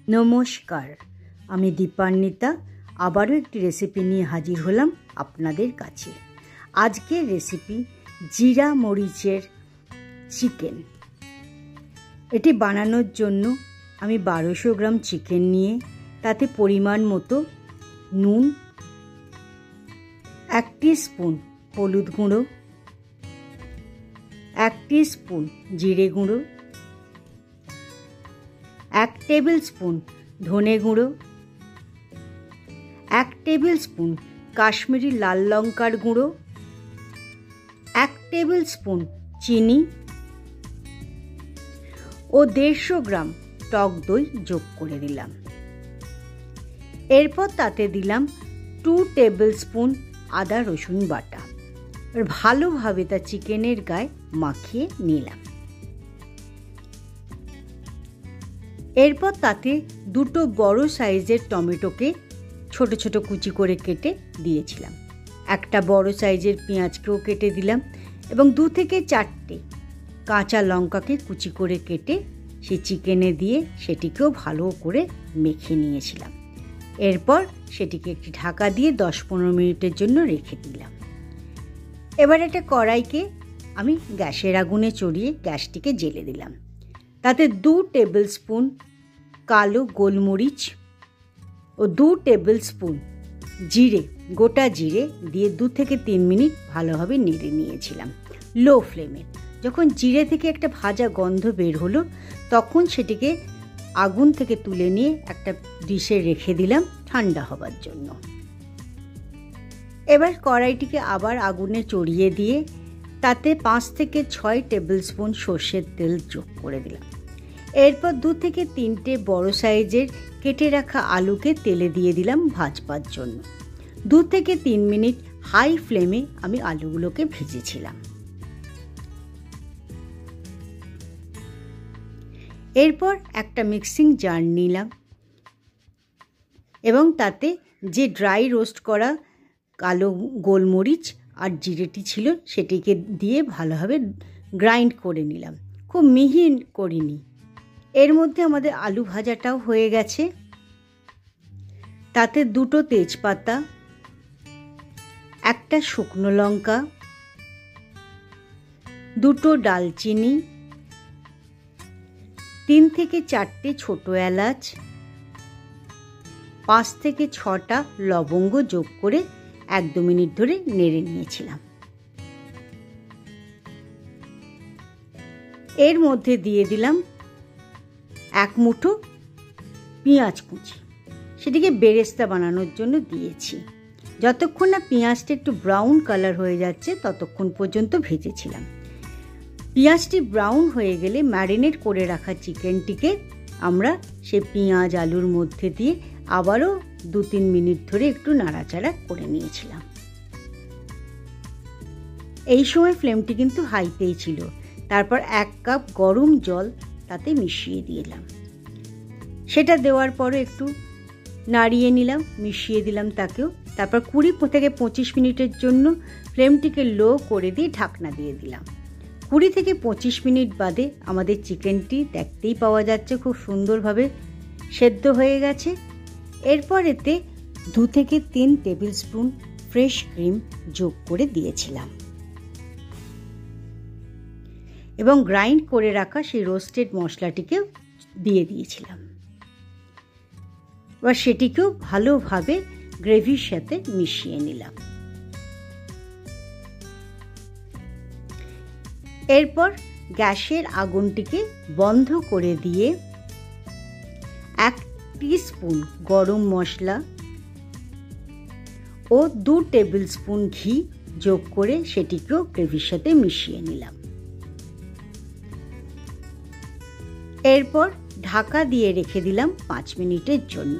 নমস্কার, আমি দীপান্বিতা আবারও একটি রেসিপি নিয়ে হাজির হলাম আপনাদের কাছে। আজকের রেসিপি জিরা মরিচের চিকেন। এটি বানানোর জন্য আমি 1200 গ্রাম চিকেন নিয়ে তাতে পরিমাণ মতো নুন, 1 টিস্পুন হলুদ গুঁড়ো, 1 টিস্পুন জিরে গুঁড়ো, 1 টেবিল স্পুন ধনে গুঁড়ো, 1 টেবিল স্পুন কাশ্মীরি লাল লঙ্কার গুঁড়ো, 1 টেবিল স্পুন চিনি ও 150 গ্রাম টক দই যোগ করে দিলাম। এরপর তাতে দিলাম 2 টেবিল স্পুন আদা রসুন বাটা। ভালোভাবে তা চিকেনের গায়ে মাখিয়ে নিলাম। এরপর তাতে 2 বড় সাইজের টমেটোকে ছোট ছোট কুচি করে কেটে দিয়েছিলাম। 1 বড় সাইজের পেঁয়াজকেও কেটে দিলাম এবং 2 থেকে 4টে কাঁচা লঙ্কাকে কুচি করে কেটে সেই চিকেনে দিয়ে সেটিকেও ভালো করে মেখে নিয়েছিলাম। এরপর সেটিকে একটি ঢাকা দিয়ে 10-15 মিনিটের জন্য রেখে দিলাম। এবার একটা কড়াইকে আমি গ্যাসের আগুনে চড়িয়ে গ্যাসটিকে জ্বেলে দিলাম। তাতে 2 টেবিল স্পুন কালো গোলমরিচ ও 2 টেবিল স্পুন জিরে, গোটা জিরে দিয়ে 2 থেকে 3 মিনিট ভালোভাবে নেড়ে নিয়েছিলাম লো ফ্লেমে। যখন জিরে থেকে একটা ভাজা গন্ধ বের হলো তখন সেটিকে আগুন থেকে তুলে নিয়ে একটা ডিশে রেখে দিলাম ঠান্ডা হবার জন্য। এবার কড়াইটিকে আবার আগুনে চড়িয়ে দিয়ে তাতে 5 থেকে 6 টেবিল স্পুন সর্ষের তেল যোগ করে দিলাম। এরপর 2 থেকে 3টে বড় সাইজের কেটে রাখা আলুকে তেলে দিয়ে দিলাম ভাজবার জন্য। 2 থেকে 3 মিনিট হাই ফ্লেমে আমি আলুগুলোকে ভেজেছিলাম। এরপর একটা মিক্সিং জার নিলাম এবং তাতে যে ড্রাই রোস্ট করা কালো গোলমরিচ আর জিরেটি ছিল সেটিকে দিয়ে ভালোভাবে গ্রাইন্ড করে নিলাম। খুব মিহি করিনি। এর মধ্যে আমাদের আলু ভাজাটাও হয়ে গেছে। তাতে 2 তেজপাতা, 1 শুকনো লঙ্কা, 2 ডালচিনি, 3 থেকে 4টে ছোট এলাচ, 5 থেকে 6টা লবঙ্গ যোগ করে 1-2 মিনিট ধরে নেড়ে নিয়েছিলাম। এর মধ্যে দিয়ে দিলাম 1 মুঠো পেঁয়াজ কুচি। সেটিকে বেরেস্তা বানানোর জন্য দিয়েছি। যতক্ষণ না পেঁয়াজটা একটু ব্রাউন কালার হয়ে যাচ্ছে ততক্ষণ পর্যন্ত ভেজেছিলাম। পেঁয়াজটি ব্রাউন হয়ে গেলে ম্যারিনেট করে রাখা চিকেনটিকে আমরা সে পেঁয়াজ আলুর মধ্যে দিয়ে আবারও 2-3 মিনিট ধরে একটু নাড়াচাড়া করে নিয়েছিলাম। এই সময় ফ্লেমটি কিন্তু হাইতেই ছিল। তারপর 1 কাপ গরম জল তাতে মিশিয়ে দিলাম। সেটা দেওয়ার পরে একটু নাড়িয়ে নিলাম, মিশিয়ে দিলাম তাকেও। তারপর 20 থেকে 25 মিনিটের জন্য ফ্লেমটিকে লো করে দিয়ে ঢাকনা দিয়ে দিলাম। 20 থেকে 25 মিনিট বাদে আমাদের চিকেনটি দেখতেই পাওয়া যাচ্ছে খুব সুন্দরভাবে সেদ্ধ হয়ে গেছে। এরপর এতে 2 থেকে 3 টেবিল স্পুন ফ্রেশ ক্রিম যোগ করে দিয়েছিলাম এবং গ্রাইন্ড করে রাখা সেই রোস্টেড মশলাটিকে দিয়ে দিয়েছিলাম। এবার সেটিকেও ভালোভাবে গ্রেভির সাথে মিশিয়ে নিলাম। এরপর গ্যাসের আগুনটিকে বন্ধ করে দিয়ে 1 টিস্পুন গরম মশলা ও 2 টেবিল স্পুন ঘি যোগ করে সেটিকেও গ্রেভির সাথে মিশিয়ে নিলাম। এরপর ঢাকা দিয়ে রেখে দিলাম 5 মিনিটের জন্য।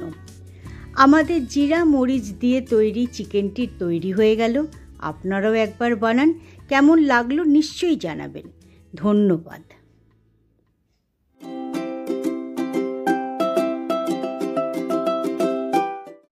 আমাদের জিরা মরিচ দিয়ে তৈরি চিকেনটি তৈরি হয়ে গেল। আপনারাও একবার বানান। কেমন লাগলো নিশ্চয়ই জানাবেন। ধন্যবাদ।